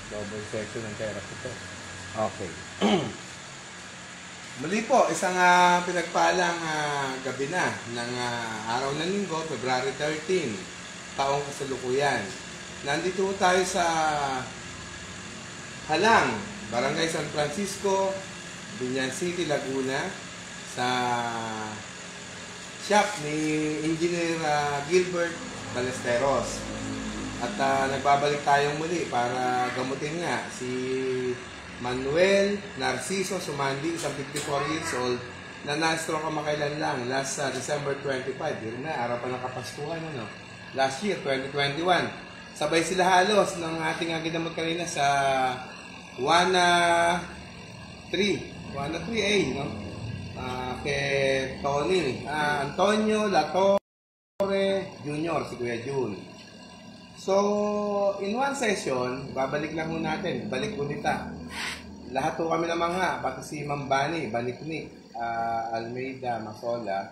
Double section ng therapy to. Okay. Muli po, isang pinagpalang gabi na ng araw ng linggo, February 13, taong kasalukuyan. Nandito tayo sa Halang, Barangay San Francisco, Binyan City, Laguna, sa shop ni Engineer Gilbert Ballesteros. At nagbabalik tayong muli para gamutin nga si Manuel Narciso Sumandi, isang 54 years old, na na-stroke kamakailan lang, last December 25. Yun na, araw pa ng Kapaskuhan, ano? Last year, 2021. Sabay sila halos ng ating ginamot kanina sa Juana 3A, no? Kay Tony, Antonio Latore Jr., si Kuya Jun. So, in one session, babalik lang mo natin, balik unita. Lahat po kami ng mga, pati si Ma'am Bani, Baniknik, Almeida, Masola,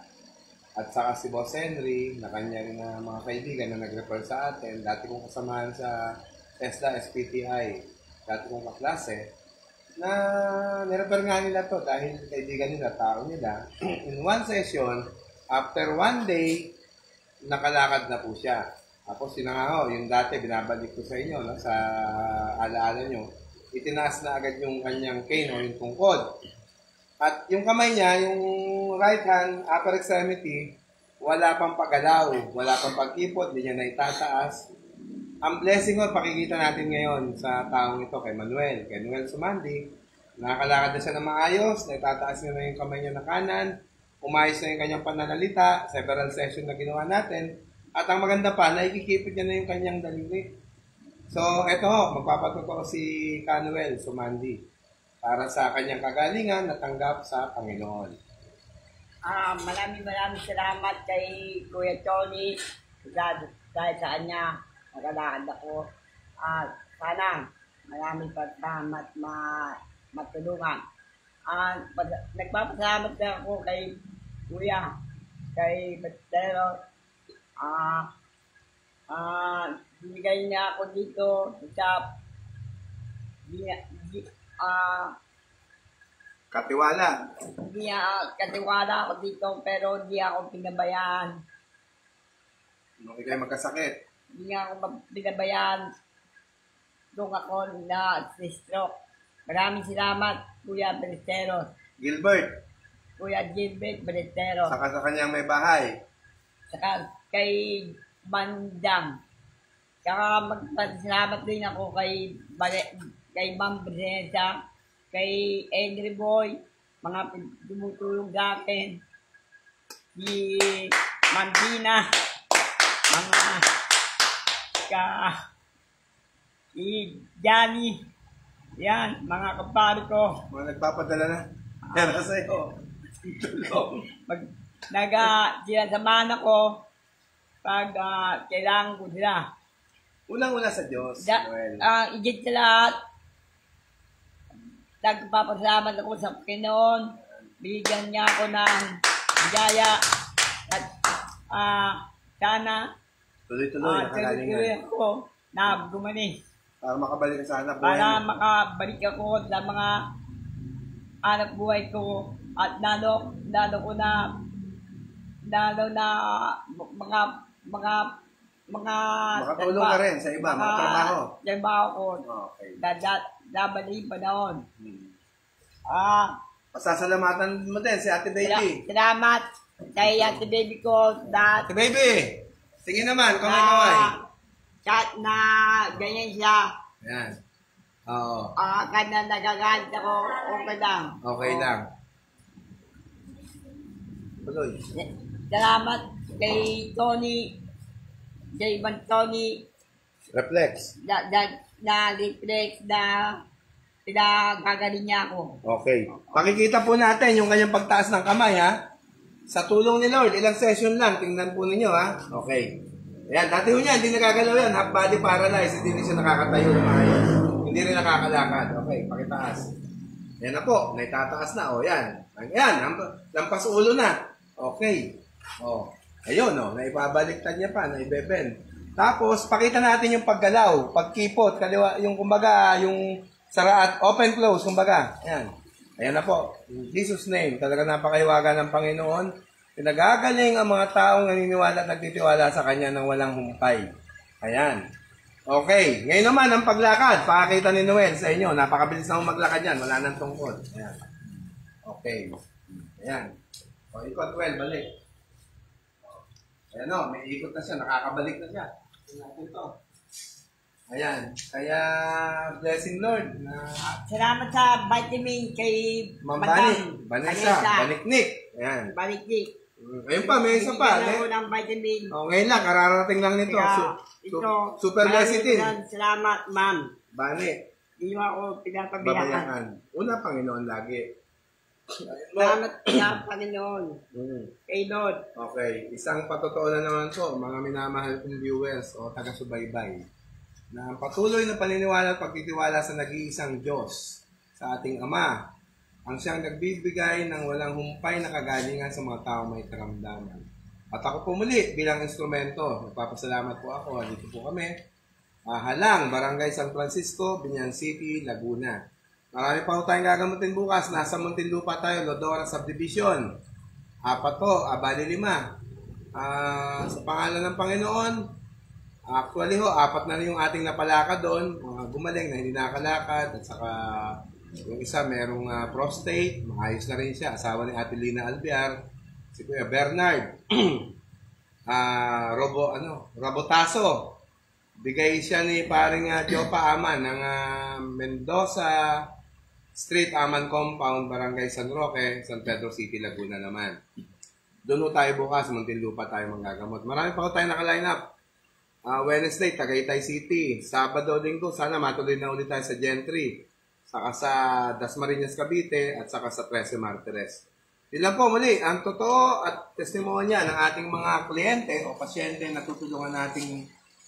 at saka si Boss Henry, na kanyang mga kaibigan na nag-refer sa atin, dati kong kasamahan sa TESDA SPTI, dati kong kaklase, na nirefer nga nila to dahil kaibigan nila, tao nila. In one session, after one day, nakalakad na po siya. Tapos sinangaho, yung dati binabalik ko sa inyo, no, sa alaala nyo, itinaas na agad yung kanyang cane o yung tungkod. At yung kamay niya, yung right hand, upper extremity, wala pang paggalaw, wala pang pag-ipot, hindi niya na itataas. Ang blessing ko, pakikita natin ngayon sa taong ito, kay Manuel Sumandi. Nakakalakad na siya na maayos, naitataas niya na yung kamay niya na kanan, umayos na yung kanyang pananalita, several session na ginawa natin. At ang maganda pa, naikikipit niya na yung kanyang daliri. So, eto ho, magpapatuto si Manuel Sumandi para sa kanyang kagalingan na tanggap sa Panginoon. Maraming salamat kay Kuya Tony dahil sa kanya nagalakad ako. Sana maraming salamat matulungan. Nagpapasalamat na ako kay Kuya, kay Ballesteros. Binigay niya ako dito sa Katiwala. Katiwala ako dito pero hindi ako pinabayaan. Hindi kayo magkasakit. Hindi ako pinabayaan. Doon ako na stroke. Maraming salamat, Kuya Ballesteros. Kuya Gilbert Ballesteros. Saka sa kanyang may bahay. Saka kay Bandang. Saka magpasalamat din ako kay Ma'am Bresa, kay Angry Boy, mga tumutulong sa akin, si Mandina, si Johnny, yan, mga kapari ko. Mga nagpapadala na. Yan na sa'yo. Sinasamahan ako pag kailangan ko sila. Unang-una sa Diyos, Noel. Igit sa lahat, nagpapasalamat ako sa Panginoon. Bigyan niya ako ng bigaya at sana tuloy-tuloy ako na gumanis. Para makabalik ka sa anak buhay. Para makabalik ako sa mga anak buhay ko at lalo na makatulong ka rin sa iba, mga trabaho. Trabaho ko. Okay. Dabaling panahon. Pasasalamatan mo din si Ate Baby. Salamat kay Ate Baby ko. Ate Baby, tingin naman, kamay-kamay. Kahit na ganyan siya. Ayan. Oo. Kahit na nagagalit ako, okay lang. Okay lang. Tuloy. Salamat kay Tony, kay Ivan Tony. Reflex. Reflex na pinagagaling niya ako. Okay. Pakikita po natin yung kanyang pagtaas ng kamay, ha? Sa tulong ni Lord, ilang session lang. Tingnan po ninyo, ha? Okay. Ayan, dati ho niya, hindi nagagalaw yan. Half body paralyzed. Hindi siya nakakatayo ng maayos. Hindi rin nakakalakad. Okay, pakitaas. Yan na po. Naitataas na. O, yan. Ayan, lampas ulo na. Okay. O, ayun, o. Naipabaliktad niya pa. Naibeben. Tapos, pakita natin yung paggalaw, pagkipot, kaliwa, yung kumbaga, yung saraat, open, close, kumbaga. Ayan. Ayan na po. In Jesus' name, talaga napakahiwaga ng Panginoon. Pinagagaling ang mga taong naniniwala at nagtitiwala sa Kanya ng walang humpay. Ayan. Okay. Ngayon naman, ang paglakad. Pakakita ni Noel sa inyo. Napakabilis na maglakad yan. Wala nang tungkol. Ayan. Okay. Ayan. O, ikot, well, balik. Ayan o, may ikot na siya. Nakakabalik na siya. Natin to. Ayan. Kaya, blessing Lord. Salamat sa vitamin kay Ma'am Bani. Vanessa. Baniknik. Ayan. Baliknik. Ayun pa, may isa pa. Bigyan ako ng vitamin. Ngayon lang, kararating lang nito. Kaya, ito, Super lecithin. Salamat, ma'am. Bani. Hindi mo ako pinapabayaan. Babayakan. Una, Panginoon lagi. Salamat sa Panginoon. Kay Lord. Okay. Isang patotoo na naman po, mga minamahal kong viewers o taga-subaybay, na ang patuloy na paniniwala at pagtitiwala sa nag-iisang Diyos, sa ating Ama, ang siyang nagbibigay ng walang humpay na kagalingan sa mga tao may karamdaman. At ako po muli bilang instrumento, nagpapasalamat po ako. Dito po kami, Halang, Barangay San Francisco, Binyan City, Laguna. Marami pa po tayong gagamutin bukas. Nasa Muntinlupa tayo, Lodora Subdivision. 4 to, bali 5. Sa pangalan ng Panginoon, actually 4 na rin yung ating napalakad doon. Mga gumaling na hindi nakalakad. At saka yung isa merong prostate. Maayos na rin siya. Asawa ni Ate Lina Albiar. Si Kuya Bernard. Robotaso. Bigay siya ni paring Jopa Aman ng Mendoza Street, Aman Compound, Barangay San Roque, San Pedro City, Laguna naman. Doon tayo bukas, Muntinlupa tayo manggagamot. Marami pa ko tayo naka-line up. Wednesday, Tagaytay City. Sabado, Linggo, sana matuloy na ulit tayo sa Gentry. Saka sa Dasmariñas, Cavite, at saka sa 13 Martires. Yun lang po muli, ang totoo at testimonya ng ating mga kliyente o pasyente na tutulungan nating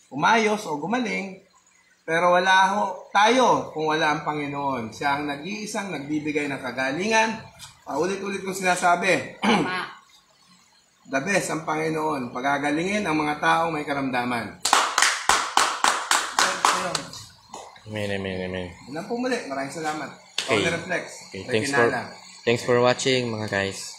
umayos o gumaling. Pero wala ho tayo kung wala ang Panginoon. Siya ang nag-iisang nagbibigay ng kagalingan. Ulit-ulit kong sinasabi, the best ang Panginoon. Pagagalingin ang mga taong may karamdaman. Amen, amen, amen. Yun lang po muli. Maraming salamat. Okay. Reflex. Okay, thanks for watching mga guys.